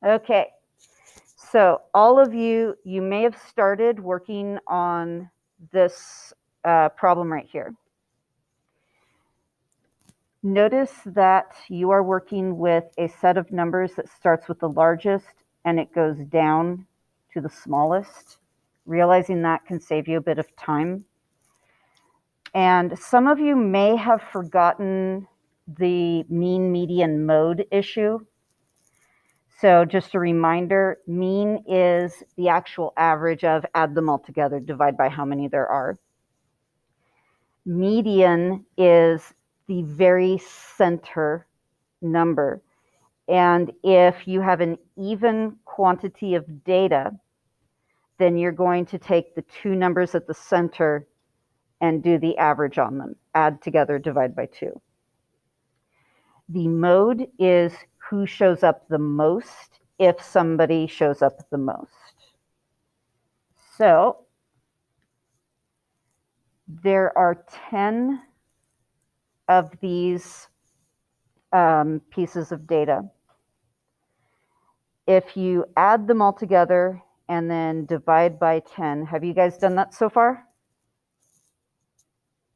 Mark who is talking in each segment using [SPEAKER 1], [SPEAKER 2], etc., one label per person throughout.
[SPEAKER 1] Okay, so all of you may have started working on this problem right here. Notice that you are working with a set of numbers that starts with the largest and it goes down to the smallest. Realizing that can save you a bit of time. And some of you may have forgotten the mean, median, mode issue. So just a reminder, mean is the actual average of add them all together, divide by how many there are. Median is the very center number. And if you have an even quantity of data, then you're going to take the two numbers at the center and do the average on them. Add together, divide by 2. The mode is who shows up the most if somebody shows up the most. So there are 10 of these pieces of data. If you add them all together and then divide by 10, have you guys done that so far?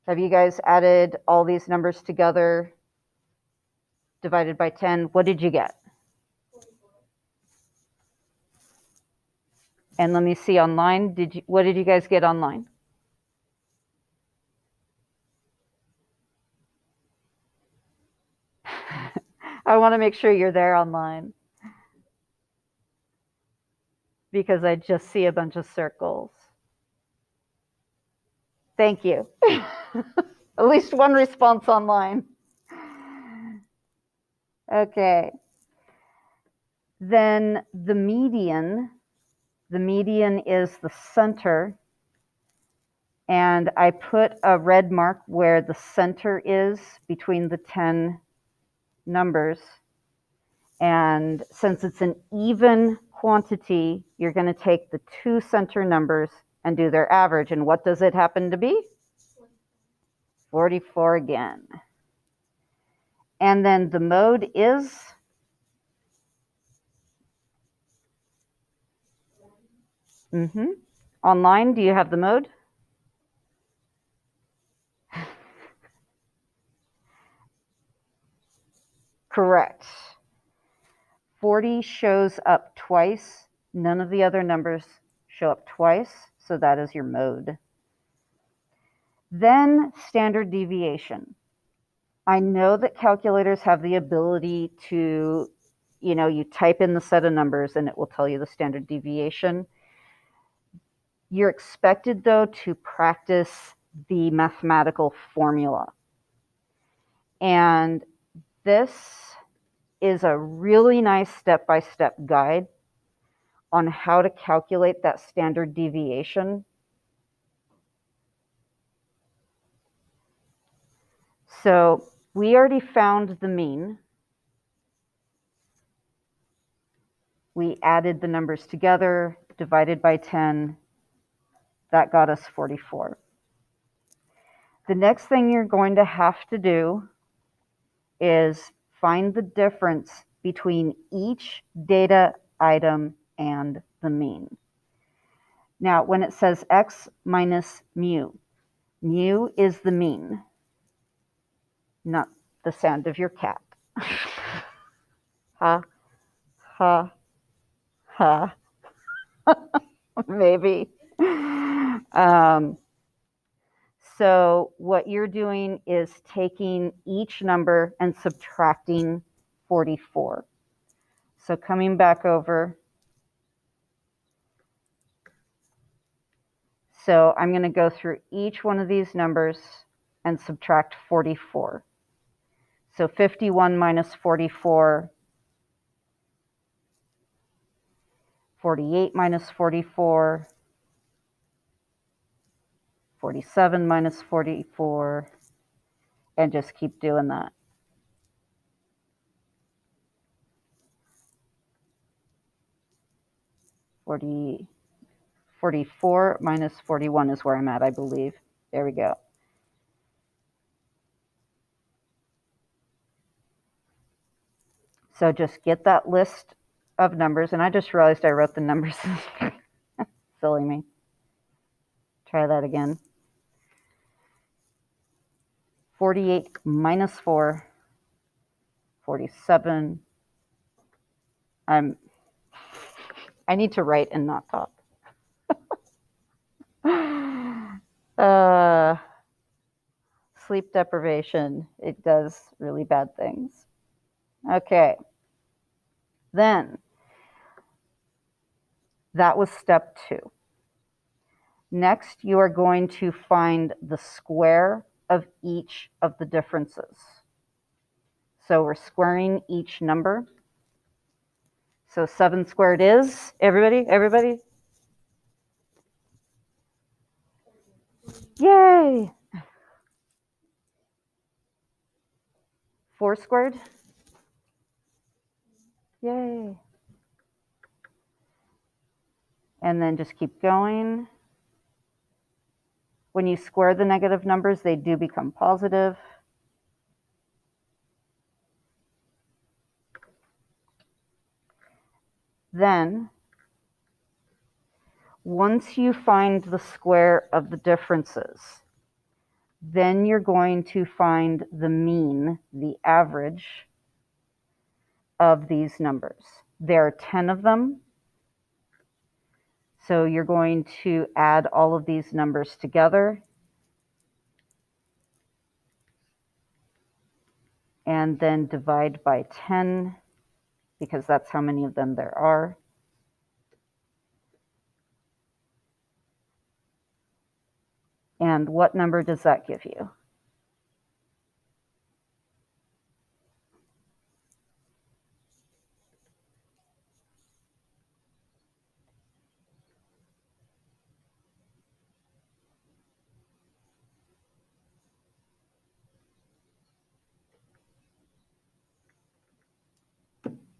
[SPEAKER 1] Have you guys added all these numbers together, divided by 10? What did you get? 44. And let me see online. What did you guys get online? I want to make sure you're there online because I just see a bunch of circles. Thank you. At least one response online. Okay. Then the median is the center. And I put a red mark where the center is between the 10 numbers. And since it's an even quantity, you're going to take the two center numbers and do their average. And what does it happen to be? 44 again. And then the mode is? Online, do you have the mode? Correct. 40 shows up twice. None of the other numbers show up twice, so that is your mode. Then standard deviation. I know that calculators have the ability to, you type in the set of numbers and it will tell you the standard deviation. You're expected, though, to practice the mathematical formula. And this is a really nice step-by-step guide on how to calculate that standard deviation. So we already found the mean. We added the numbers together, divided by 10. That got us 44. The next thing you're going to have to do is find the difference between each data item and the mean. Now, when it says x minus mu, mu is the mean, not the sound of your cat. Ha, ha, ha. Maybe. So what you're doing is taking each number and subtracting 44. So coming back over. So I'm going to go through each one of these numbers and subtract 44. So 51 minus 44, 48 minus 44, 47 minus 44, and just keep doing that. Forty 44 minus 41 is where I'm at, I believe. There we go. So just get that list of numbers, and I just realized I wrote the numbers. Silly me. Try that again. 48 minus 4, 47. I need to write and not talk. Sleep deprivation, it does really bad things. Okay. Then, that was step 2. Next, you are going to find the square of each of the differences. So we're squaring each number. So 7 squared is, everybody? Yay! 4 squared? Yay! And then just keep going. When you square the negative numbers, they do become positive. Then, once you find the square of the differences, then you're going to find the mean, the average of these numbers. There are 10 of them. So you're going to add all of these numbers together. And then divide by 10, because that's how many of them there are. And what number does that give you?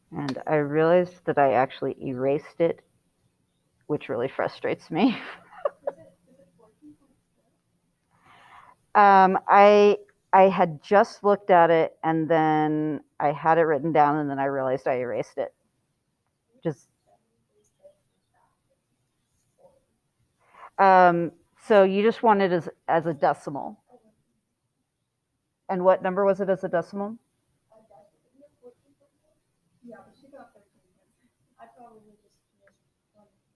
[SPEAKER 1] And I realized that I actually erased it, which really frustrates me. I had just looked at it, and then I had it written down, and then I realized I erased it. So you just want it as a decimal. And what number was it as a decimal?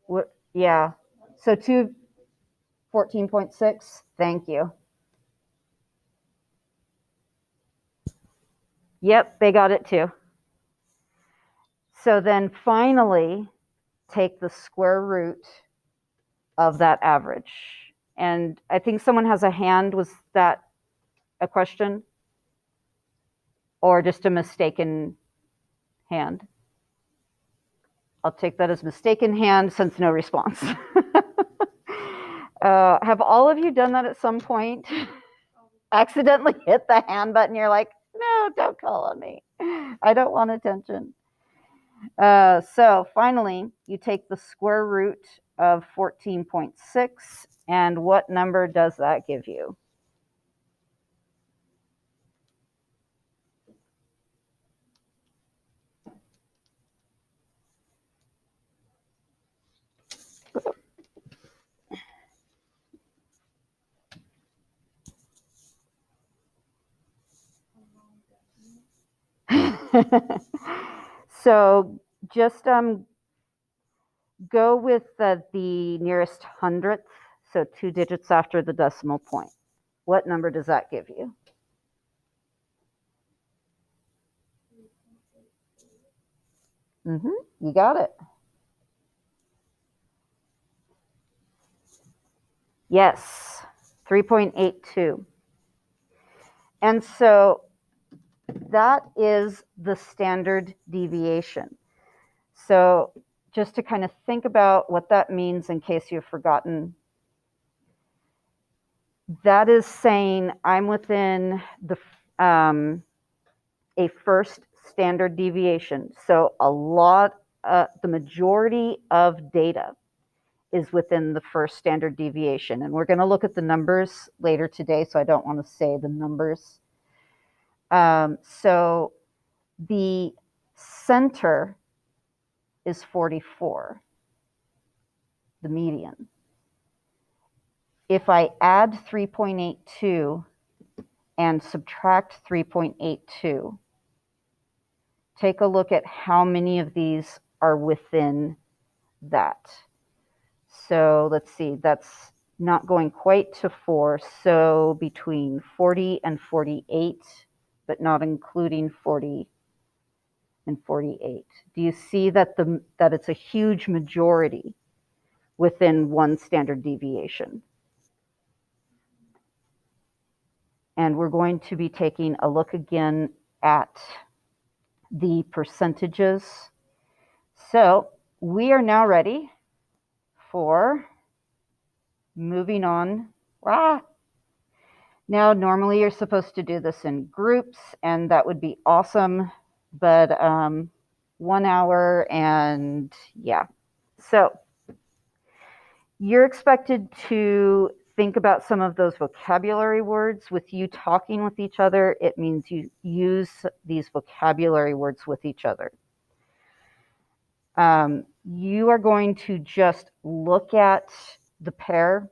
[SPEAKER 1] What? Yeah. So 14.6. Thank you. Yep, they got it too. So then finally, take the square root of that average. And I think someone has a hand. Was that a question? Or just a mistaken hand? I'll take that as mistaken hand since no response. Have all of you done that at some point? Accidentally hit the hand button. You're like, no, don't call on me. I don't want attention. So finally, you take the square root of 14.6, and what number does that give you? So just go with the nearest hundredth, so 2 digits after the decimal point. What number does that give you? You got it. Yes, 3.82. And so that is the standard deviation. So just to kind of think about what that means in case you've forgotten, that is saying I'm within the a first standard deviation. So the majority of data is within the first standard deviation. And we're going to look at the numbers later today, so I don't want to say the numbers. So the center is 44, the median. If I add 3.82 and subtract 3.82, take a look at how many of these are within that. So let's see, that's not going quite to 4, so between 40 and 48, but not including 40 and 48. Do you see that that it's a huge majority within one standard deviation? And we're going to be taking a look again at the percentages. So we are now ready for moving on. Now, normally you're supposed to do this in groups, and that would be awesome, but 1 hour and yeah. So you're expected to think about some of those vocabulary words. With you talking with each other, it means you use these vocabulary words with each other. You are going to just look at the pair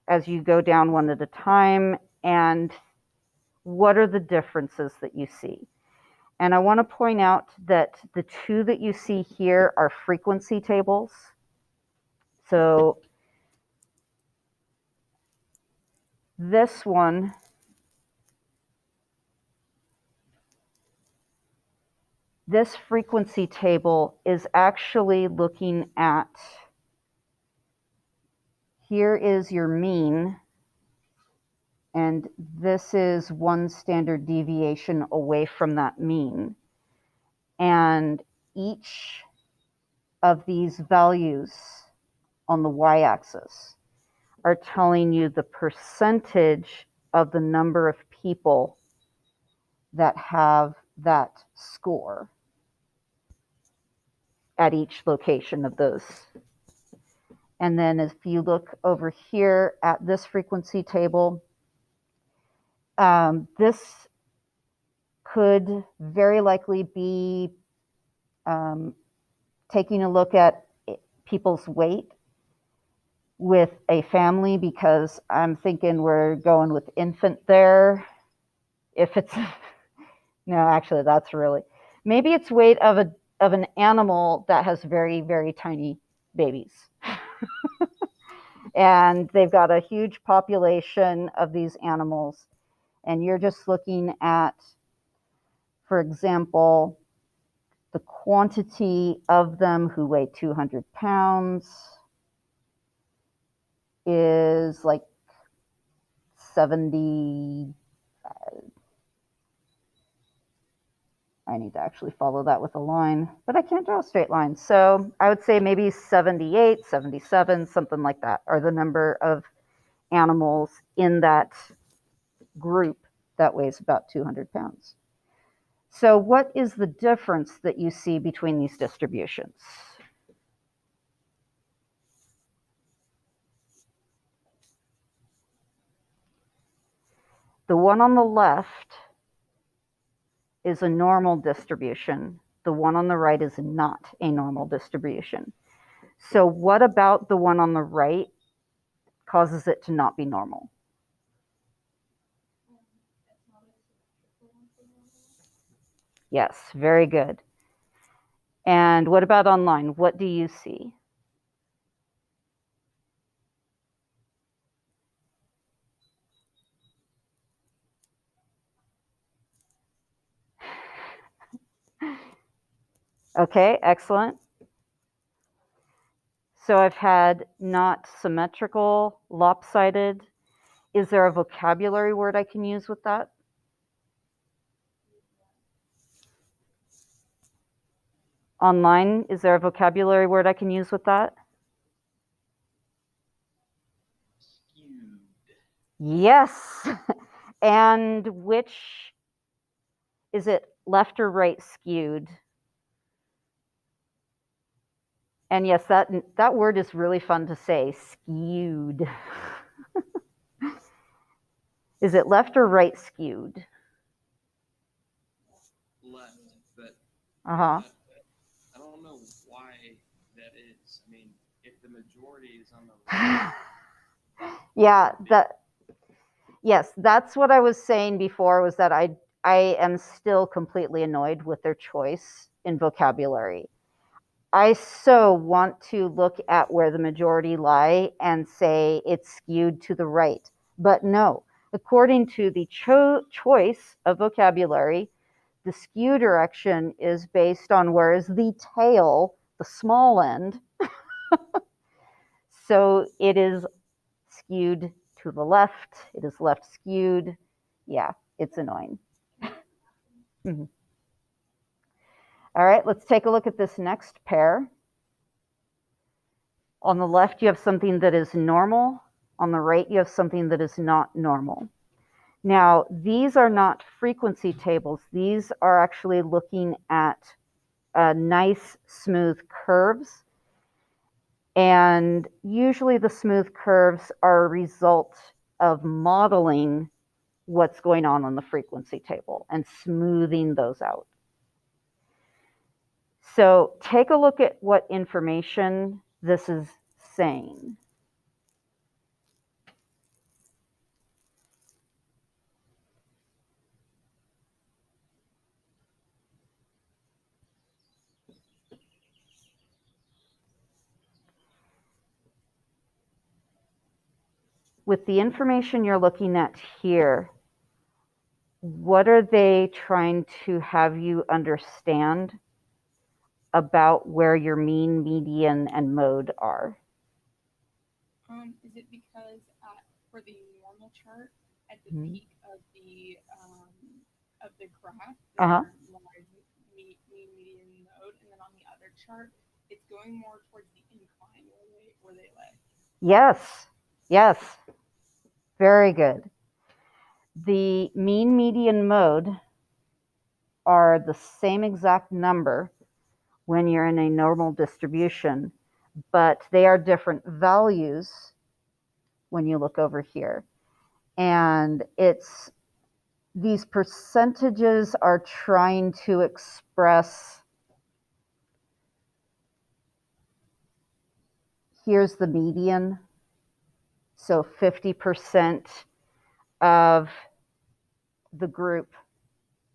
[SPEAKER 1] as you go down one at a time, and what are the differences that you see? And I want to point out that the two that you see here are frequency tables. So this one this frequency table is actually looking at, here is your mean, and this is one standard deviation away from that mean. And each of these values on the y-axis are telling you the percentage of the number of people that have that score at each location of those. And then if you look over here at this frequency table, this could very likely be taking a look at people's weight with a family, because I'm thinking we're going with infant there. If it's, no, actually that's really, maybe it's weight of an animal that has very, very tiny babies. And they've got a huge population of these animals. And you're just looking at, for example, the quantity of them who weigh 200 pounds is like 70. I need to actually follow that with a line, but I can't draw a straight line. So I would say maybe 78, 77, something like that, are the number of animals in that group that weighs about 200 pounds. So what is the difference that you see between these distributions? The one on the left is a normal distribution. The one on the right is not a normal distribution. So what about the one on the right causes it to not be normal? Yes, very good. And what about online? What do you see? Okay, excellent. So I've had not symmetrical, lopsided. Is there a vocabulary word I can use with that? Online, is there a vocabulary word I can use with that?
[SPEAKER 2] Skewed.
[SPEAKER 1] Yes. And which, is it left or right skewed? And yes, that word is really fun to say, skewed. Is it left or right skewed?
[SPEAKER 2] Left, but
[SPEAKER 1] Uh-huh.
[SPEAKER 2] I don't that is. I mean, if the majority is on the left,
[SPEAKER 1] Yeah, yes, that's what I was saying before, was that I am still completely annoyed with their choice in vocabulary. I so want to look at where the majority lie and say it's skewed to the right. But no, according to the choice of vocabulary, the skew direction is based on where is the tail, the small end. So it is skewed to the left. It is left skewed. Yeah, it's annoying. Mm-hmm. All right, let's take a look at this next pair. On the left, you have something that is normal. On the right, you have something that is not normal. Now, these are not frequency tables. These are actually looking at nice, smooth curves. And usually the smooth curves are a result of modeling what's going on the frequency table and smoothing those out. So take a look at what information this is saying. With the information you're looking at here, what are they trying to have you understand about where your mean, median, and mode are?
[SPEAKER 3] Is it because for the normal chart, at the
[SPEAKER 1] Mhm.
[SPEAKER 3] peak of the graph,
[SPEAKER 1] Uh-huh.
[SPEAKER 3] lies mean, median, mode, and then on the other chart, it's going more towards the incline where they lay.
[SPEAKER 1] Yes, yes, very good. The mean, median, mode are the same exact number when you're in a normal distribution, but they are different values when you look over here. And it's these percentages are trying to express, here's the median. So 50% of the group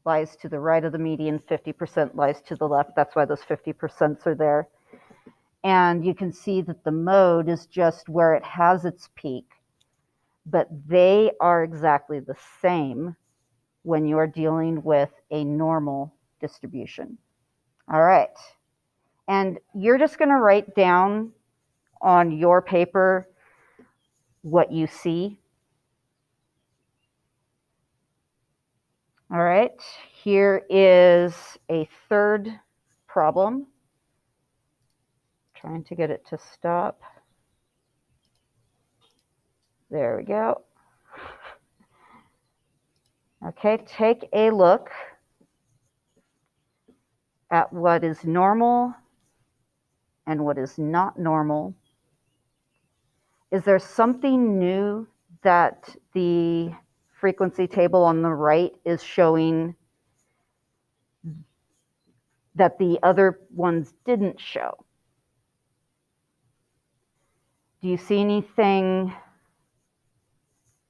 [SPEAKER 1] lies to the right of the median, 50% lies to the left. That's why those 50% are there. And you can see that the mode is just where it has its peak, but they are exactly the same when you're dealing with a normal distribution. All right. And you're just going to write down on your paper what you see. All right. Here is a third problem. Trying to get it to stop. There we go. Okay, take a look at what is normal and what is not normal. Is there something new that the frequency table on the right is showing that the other ones didn't show? Do you see anything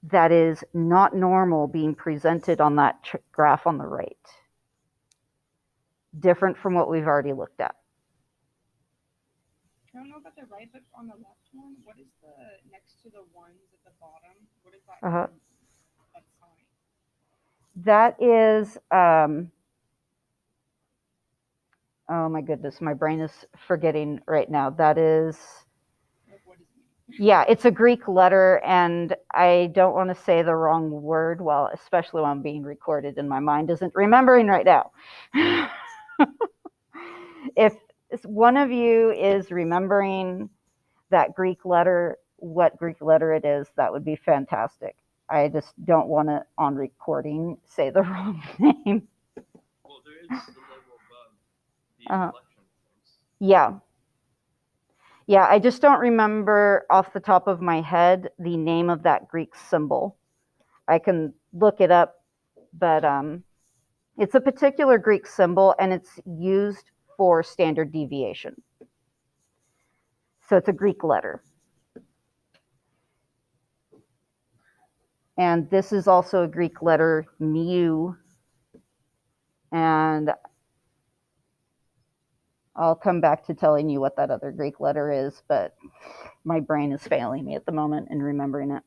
[SPEAKER 1] that is not normal being presented on that graph on the right? Different from what we've already looked at.
[SPEAKER 3] I don't know about the right, but on the left one, what is the next to the ones at the bottom? What is that? That sign?
[SPEAKER 1] That is, oh my goodness, my brain is forgetting right now. That is,
[SPEAKER 3] Like, what does it mean?
[SPEAKER 1] yeah, it's a Greek letter, and I don't want to say the wrong word, well, especially when I'm being recorded and my mind isn't remembering right now. If one of you is remembering that Greek letter, what Greek letter it is, that would be fantastic. I just don't want to, on recording, say the wrong name.
[SPEAKER 2] well, there is the logo above the inflection points.
[SPEAKER 1] Yeah. Yeah, I just don't remember off the top of my head the name of that Greek symbol. I can look it up, but it's a particular Greek symbol, and it's used for standard deviation. So it's a Greek letter. And this is also a Greek letter, mu. And I'll come back to telling you what that other Greek letter is, but my brain is failing me at the moment in remembering it.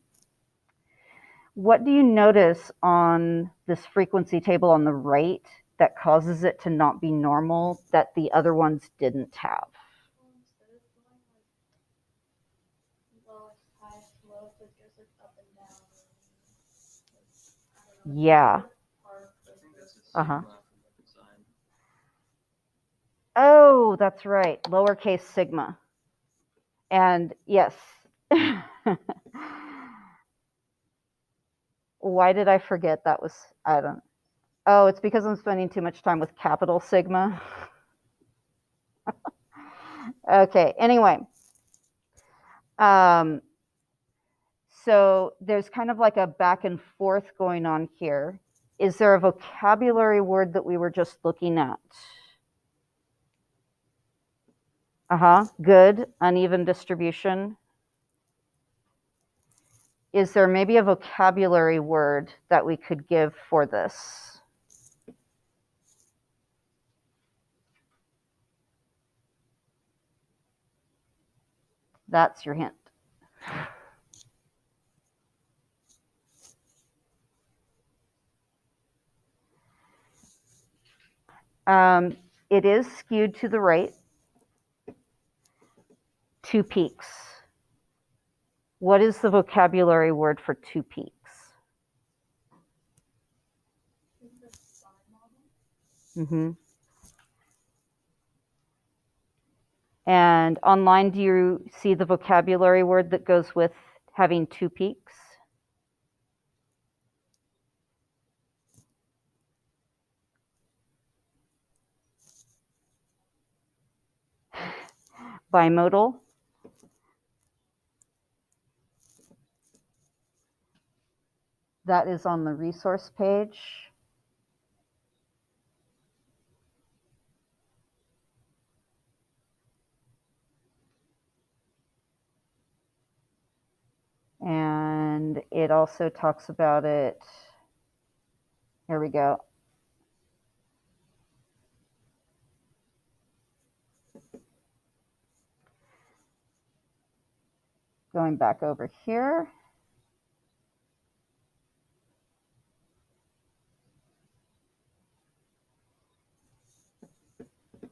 [SPEAKER 1] What do you notice on this frequency table on the right that causes it to not be normal that the other ones didn't have? Yeah. Uh-huh. Oh, that's right. Lowercase sigma. And yes. Why did I forget that was, I don't, oh, it's because I'm spending too much time with capital sigma. Okay, anyway. So there's kind of like a back and forth going on here. Is there a vocabulary word that we were just looking at? Good. Uneven distribution. Is there maybe a vocabulary word that we could give for this? That's your hint. It is skewed to the right. 2 peaks. What is the vocabulary word for 2 peaks? Mm-hmm. And online, do you see the vocabulary word that goes with having 2 peaks? Bimodal. That is on the resource page. And it also talks about it. Here we go. Going back over here.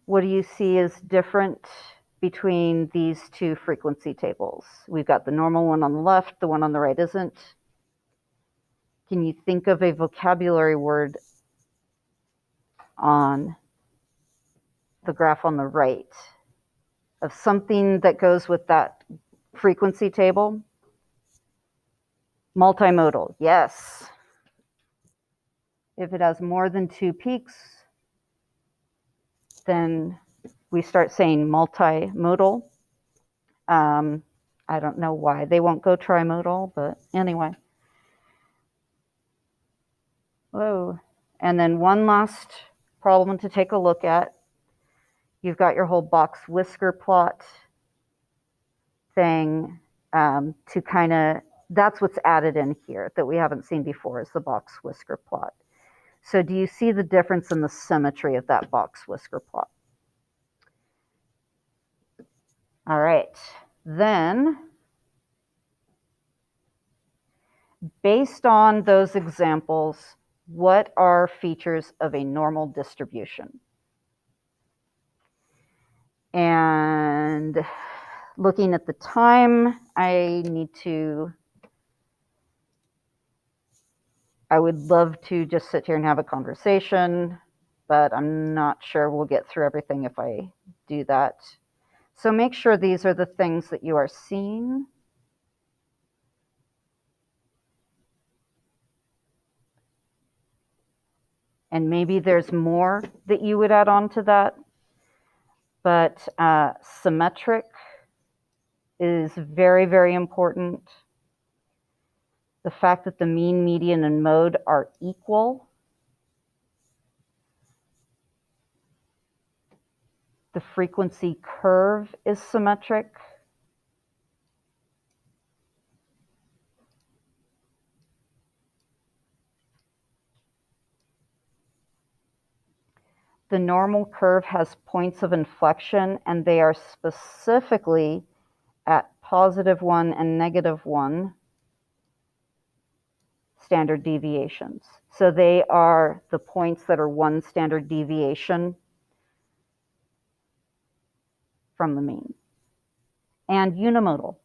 [SPEAKER 1] What do you see as different between these 2 frequency tables? We've got the normal one on the left, the one on the right isn't. Can you think of a vocabulary word on the graph on the right of something that goes with that frequency table? Multimodal, yes. If it has more than 2 peaks, then we start saying multimodal. I don't know why they won't go trimodal, but anyway. Whoa. And then one last problem to take a look at. You've got your whole box whisker plot thing to kind of, that's what's added in here that we haven't seen before is the box whisker plot. So do you see the difference in the symmetry of that box whisker plot? All right, then based on those examples, what are features of a normal distribution? And looking at the time, I would love to just sit here and have a conversation, but I'm not sure we'll get through everything if I do that. So make sure these are the things that you are seeing. And maybe there's more that you would add on to that. But symmetric is very, very important. The fact that the mean, median, and mode are equal. The frequency curve is symmetric. the normal curve has points of inflection, and they are specifically at +1 and -1 standard deviations. So they are the points that are 1 standard deviation from the mean. And unimodal.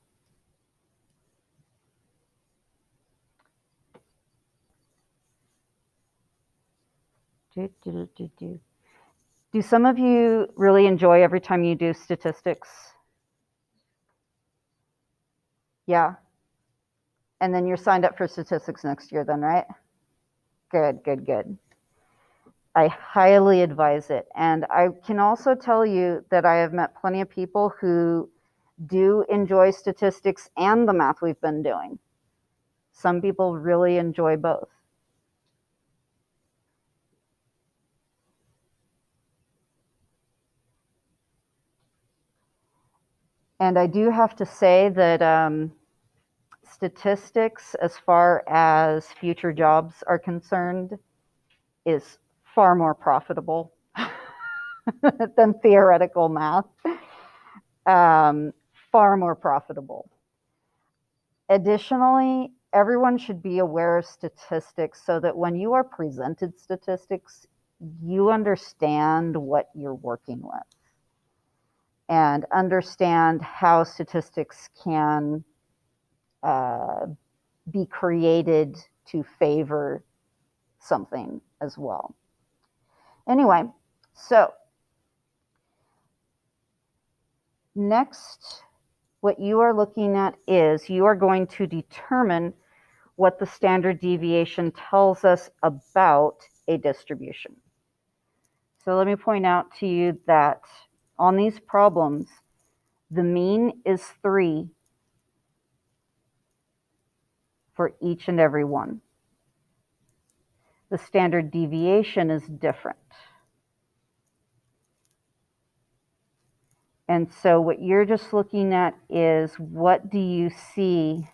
[SPEAKER 1] Do some of you really enjoy every time you do statistics? Yeah. And then you're signed up for statistics next year then, right? Good, good, good. I highly advise it. And I can also tell you that I have met plenty of people who do enjoy statistics and the math we've been doing. Some people really enjoy both. And I do have to say that statistics, as far as future jobs are concerned, is far more profitable than theoretical math. Far more profitable. Additionally, everyone should be aware of statistics so that when you are presented statistics, you understand what you're working with and understand how statistics can be created to favor something as well. Anyway, so next, what you are looking at is you are going to determine what the standard deviation tells us about a distribution. So let me point out to you that on these problems, the mean is 3 for each and every one. The standard deviation is different. And so what you're just looking at is what do you see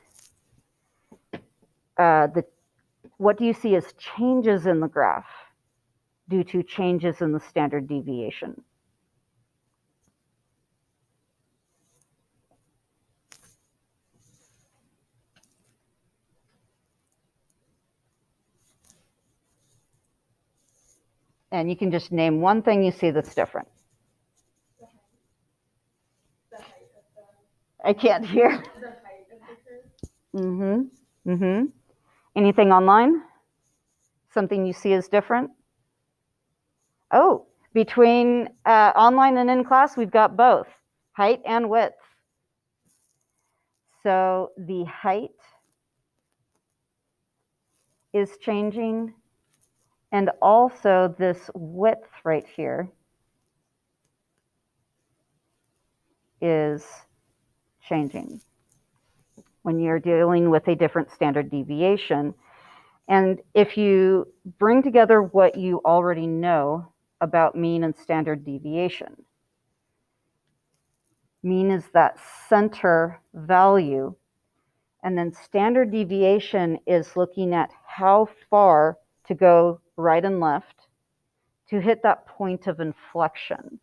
[SPEAKER 1] what do you see as changes in the graph due to changes in the standard deviation? And you can just name one thing you see that's different.
[SPEAKER 3] The height of the,
[SPEAKER 1] I can't hear.
[SPEAKER 3] the height of the curve.
[SPEAKER 1] Anything online? Something you see as different? Oh, between online and in class, we've got both height and width. So the height is changing, and also this width right here is changing when you're dealing with a different standard deviation. And if you bring together what you already know about mean and standard deviation, mean is that center value, and then standard deviation is looking at how far to go right and left to hit that point of inflection.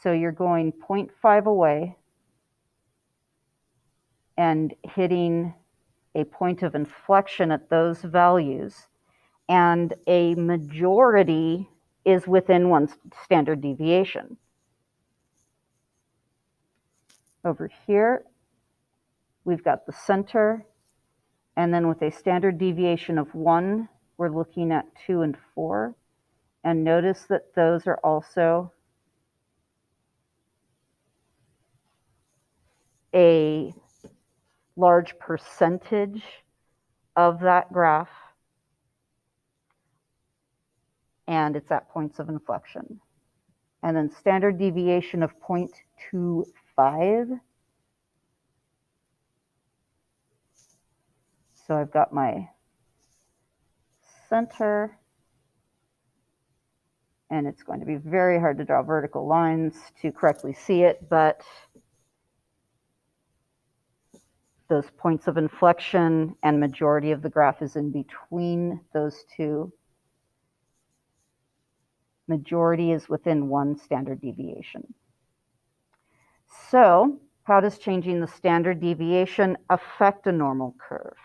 [SPEAKER 1] So you're going 0.5 away and hitting a point of inflection at those values, and a majority is within one standard deviation. Over here, we've got the center, and then with a standard deviation of 1, we're looking at 2 and 4. And notice that those are also a large percentage of that graph, and it's at points of inflection. And then standard deviation of 0.25. So I've got my center, and it's going to be very hard to draw vertical lines to correctly see it, but those points of inflection and majority of the graph is in between those two. Majority is within 1 standard deviation. So, how does changing the standard deviation affect a normal curve?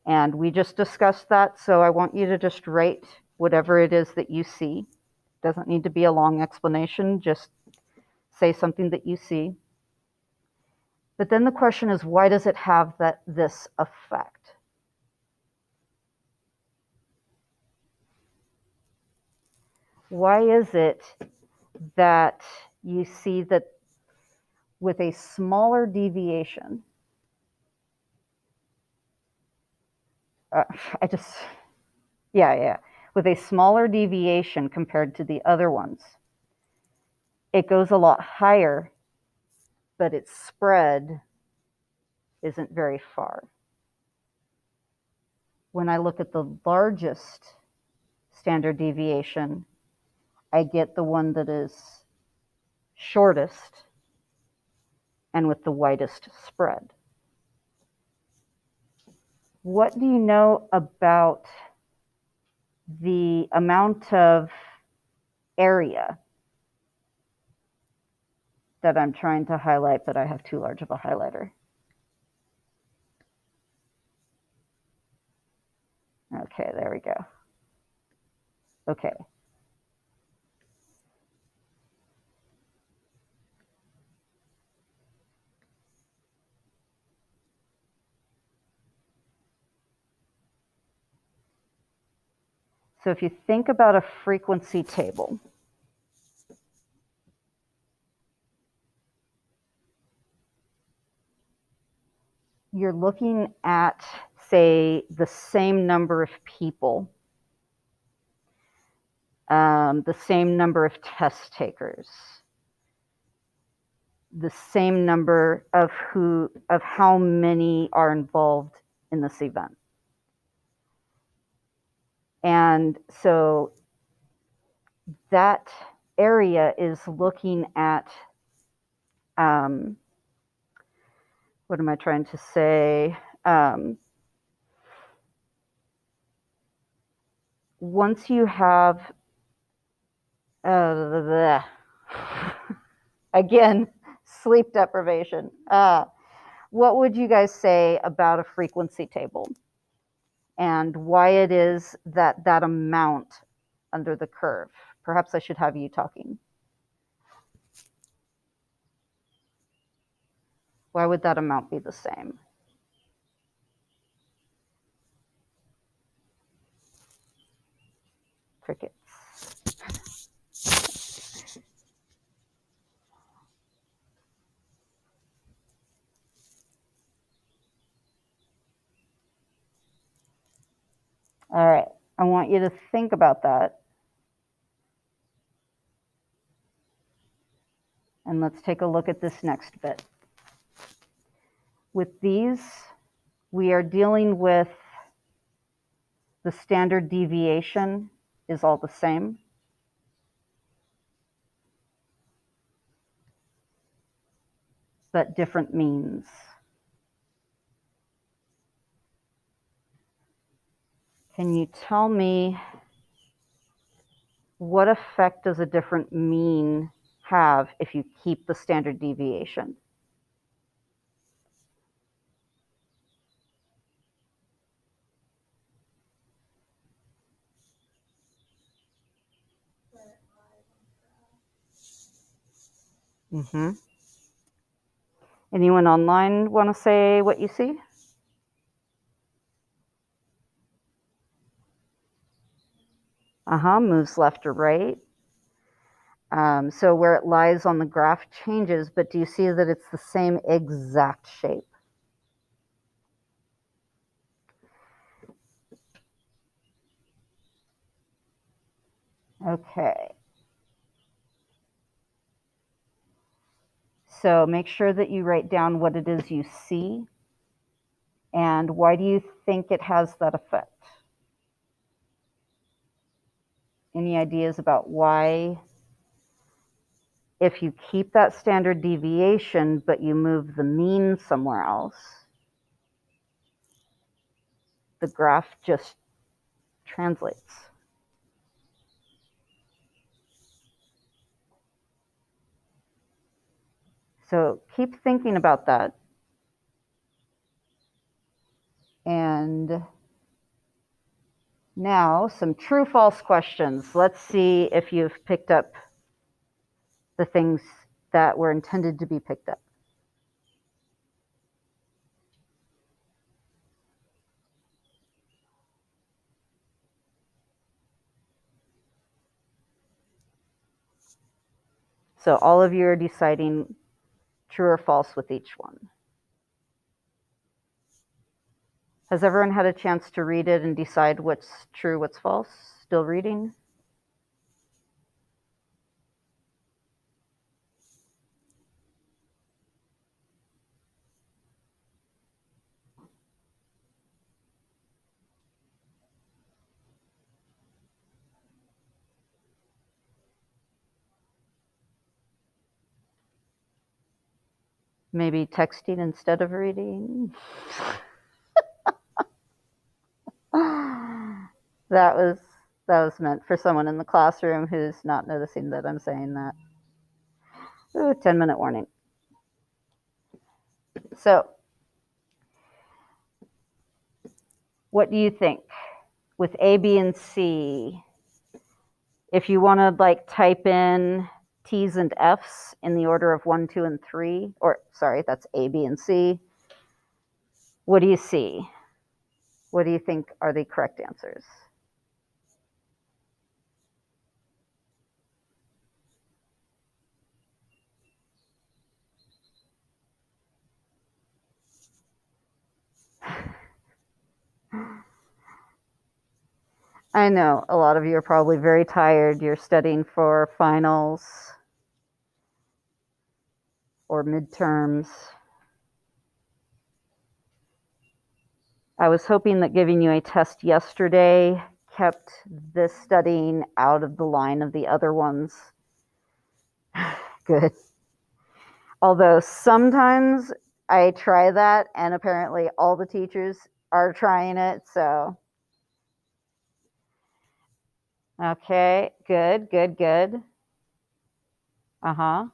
[SPEAKER 1] And we just discussed that, so I want you to just write whatever it is that you see. Doesn't need to be a long explanation, just say something that you see. But then the question is, why does it have this effect? Why is it that you see that with a smaller deviation, with a smaller deviation compared to the other ones, it goes a lot higher, but its spread isn't very far. When I look at the largest standard deviation, I get the one that is shortest and with the widest spread. What do you know about the amount of area that I'm trying to highlight, but I have too large of a highlighter? Okay, there we go. Okay. So if you think about a frequency table, you're looking at, say, the same number of people, the same number of test takers, the same number of how many are involved in this event. And so that area is looking at, what am I trying to say? Once you have, again, sleep deprivation. What would you guys say about a frequency table and why it is that amount under the curve? Perhaps I should have you talking. Why would that amount be the same? Crickets. All right, I want you to think about that. And let's take a look at this next bit. With these, we are dealing with the standard deviation is all the same. But different means. Can you tell me what effect does a different mean have if you keep the standard deviation? Anyone online want to say what you see? Moves left or right. So where it lies on the graph changes, but do you see that it's the same exact shape? Okay. So make sure that you write down what it is you see and why do you think it has that effect? Any ideas about why, if you keep that standard deviation but you move the mean somewhere else, the graph just translates. So keep thinking about that. And now some true-false questions. Let's see if you've picked up the things that were intended to be picked up. So all of you are deciding true or false with each one. Has everyone had a chance to read it and decide what's true, what's false? Still reading? Maybe texting instead of reading? That was meant for someone in the classroom who's not noticing that I'm saying that. Ooh, 10-minute warning. So, what do you think with A, B, and C? If you want to like type in T's and F's in the order of 1, 2, and 3, or sorry, that's A, B, and C. What do you see? What do you think are the correct answers? I know a lot of you are probably very tired. You're studying for finals or midterms. I was hoping that giving you a test yesterday kept this studying out of the line of the other ones. Good. Although sometimes I try that, and apparently all the teachers are trying it, so. Okay, good, good, good. Uh-huh.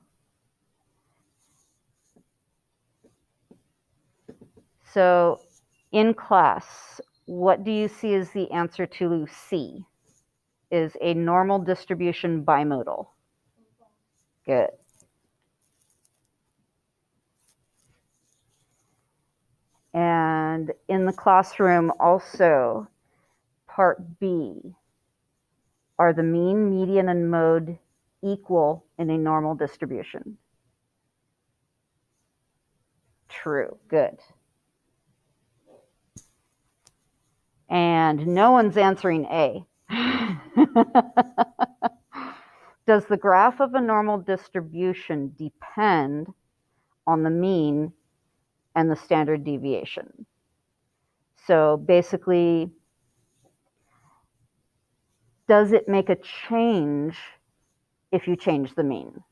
[SPEAKER 1] So in class, what do you see as the answer to C? Is a normal distribution bimodal? Good. And in the classroom also, part B, are the mean, median, and mode equal in a normal distribution? True, good. And no one's answering A. Does the graph of a normal distribution depend on the mean and the standard deviation? So basically, does it make a change if you change the mean?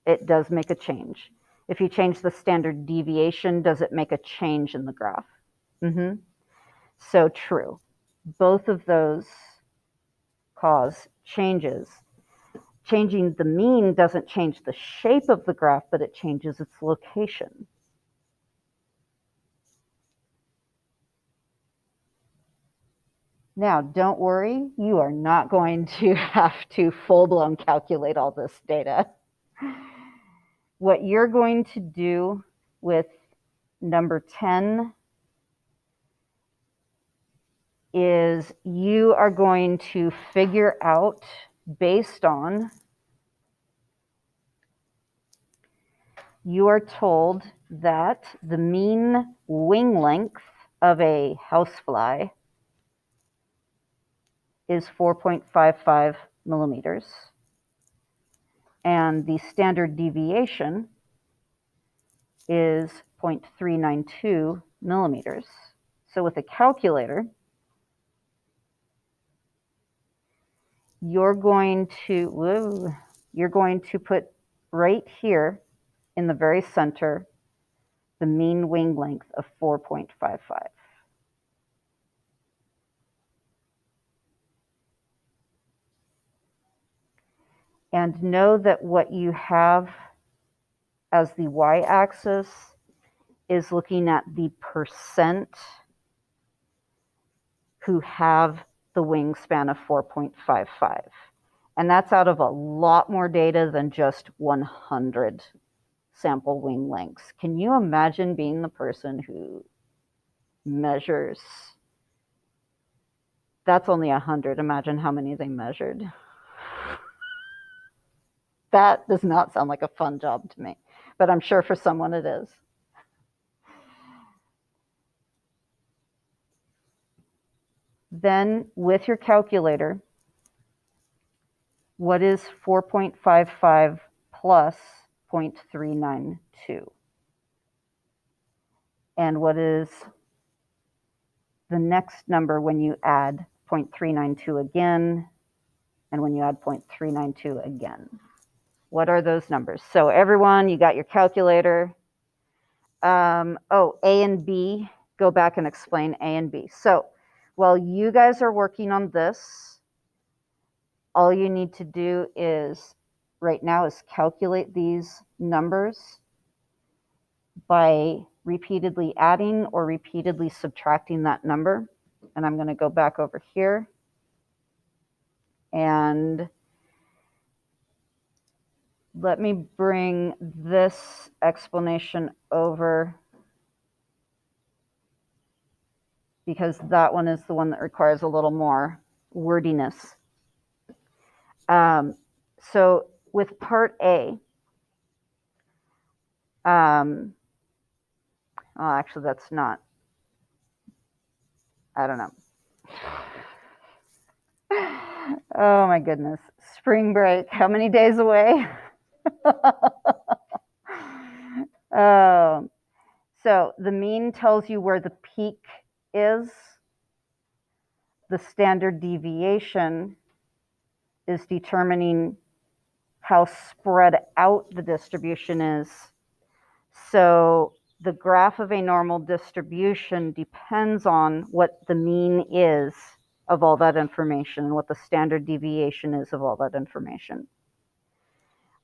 [SPEAKER 1] It does make a change. If you change the standard deviation, does it make a change in the graph? Mm-hmm. So true. Both of those cause changes. Changing the mean doesn't change the shape of the graph, but it changes its location. Now, don't worry, you are not going to have to full-blown calculate all this data. What you're going to do with number 10 is you are going to figure out, based on, you are told that the mean wing length of a housefly is 4.55 millimeters, and the standard deviation is 0.392 millimeters. So with a calculator, you're going to put right here in the very center the mean wing length of 4.55. And know that what you have as the y-axis is looking at the percent who have the wingspan of 4.55. And that's out of a lot more data than just 100 sample wing lengths. Can you imagine being the person who measures? That's only 100. Imagine how many they measured. That does not sound like a fun job to me, but I'm sure for someone it is. Then with your calculator, what is 4.55 plus 0.392? And what is the next number when you add 0.392 again, and when you add 0.392 again? What are those numbers? So everyone, you got your calculator. A and B, go back and explain A and B. So while you guys are working on this, all you need to do is, right now, is calculate these numbers by repeatedly adding or repeatedly subtracting that number. And I'm going to go back over here and let me bring this explanation over, because that one is the one that requires a little more wordiness. So with part A, well, actually that's not, I don't know. Oh my goodness. Spring break, how many days away? So the mean tells you where the peak is. The standard deviation is determining how spread out the distribution is. So the graph of a normal distribution depends on what the mean is of all that information, what the standard deviation is of all that information.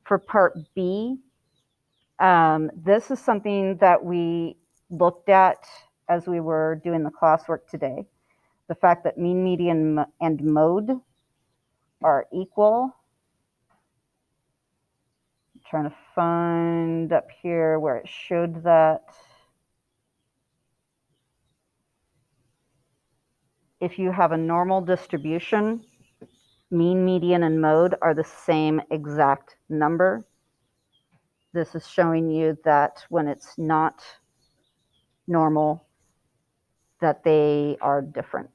[SPEAKER 1] For part B, this is something that we looked at as we were doing the classwork today. The fact that mean, median, and mode are equal. I'm trying to find up here where it showed that. If you have a normal distribution, mean, median, and mode are the same exact number. This is showing you that when it's not normal, that they are different.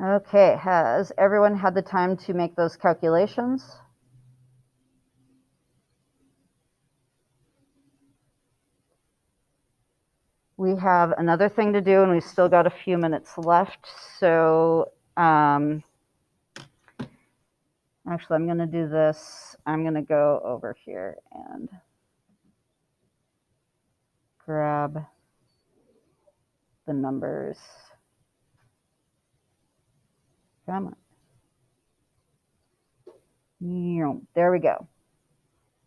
[SPEAKER 1] Okay, has everyone had the time to make those calculations? We have another thing to do, and we've still got a few minutes left. So actually, I'm going to do this. I'm going to go over here and grab the numbers. Come on. There we go.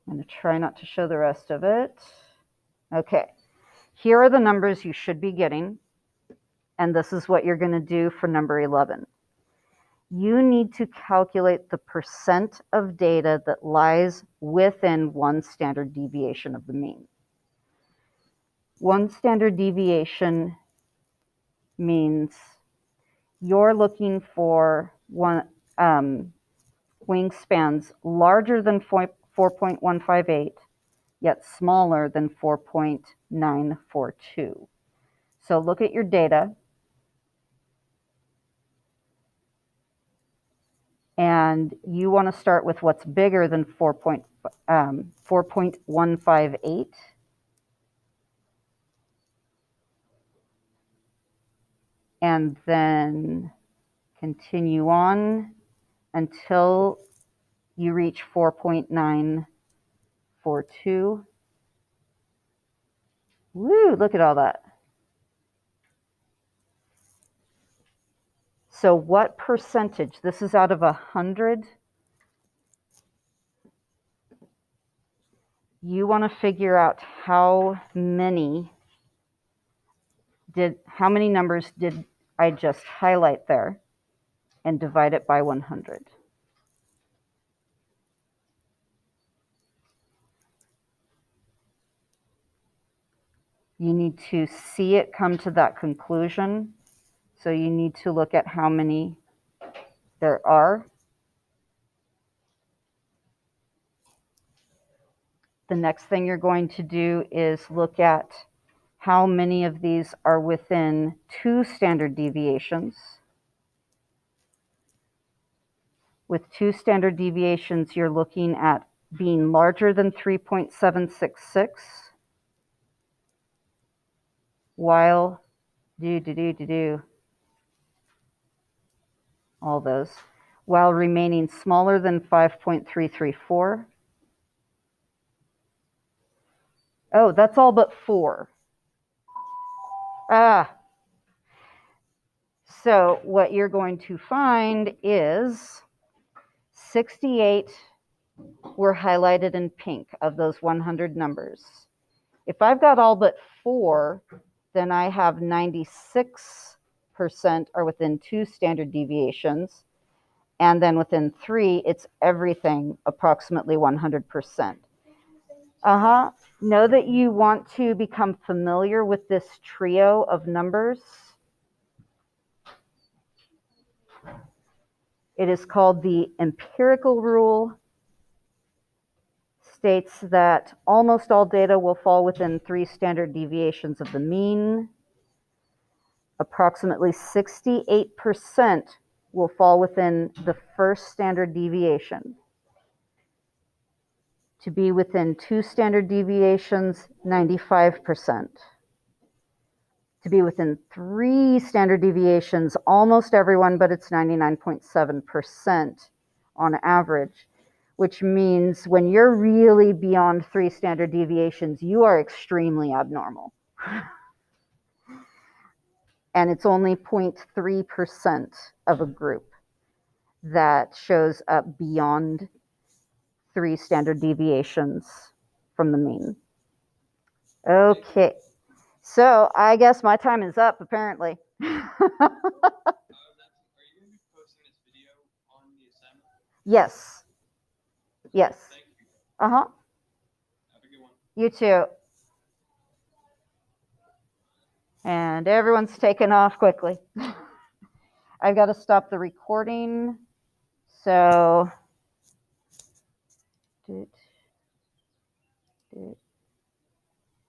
[SPEAKER 1] I'm going to try not to show the rest of it. Okay, here are the numbers you should be getting, and this is what you're going to do for number 11. You need to calculate the percent of data that lies within one standard deviation of the mean. One standard deviation means you're looking for one wingspans larger than 4.158, yet smaller than 4.942. So look at your data, and you want to start with what's bigger than 4.158. And then continue on until you reach 4.942. Woo, look at all that. So what percentage? This is out of 100. You want to figure out how many numbers did I just highlight there and divide it by 100. You need to see it come to that conclusion. So you need to look at how many there are. The next thing you're going to do is look at how many of these are within 2 standard deviations. With 2 standard deviations, you're looking at being larger than 3.766, while all those, while remaining smaller than 5.334. Oh, that's all but 4. So what you're going to find is 68 were highlighted in pink of those 100 numbers. If I've got all but 4, then I have 96% are within 2 standard deviations. And then within 3, it's everything approximately 100%. Know that you want to become familiar with this trio of numbers. It is called the Empirical Rule. States that almost all data will fall within 3 standard deviations of the mean. Approximately 68% will fall within the first standard deviation. To be within 2 standard deviations, 95%. To be within 3 standard deviations, almost everyone, but it's 99.7% on average, which means when you're really beyond 3 standard deviations, you are extremely abnormal. And it's only 0.3% of a group that shows up beyond 3 standard deviations from the mean. Okay, so I guess my time is up, apparently.
[SPEAKER 2] Are you going to be posting this video on the assignment?
[SPEAKER 1] Yes. Yes.
[SPEAKER 2] Thank you.
[SPEAKER 1] Have
[SPEAKER 2] a good one.
[SPEAKER 1] You too. And everyone's taken off quickly. I've got to stop the recording. So,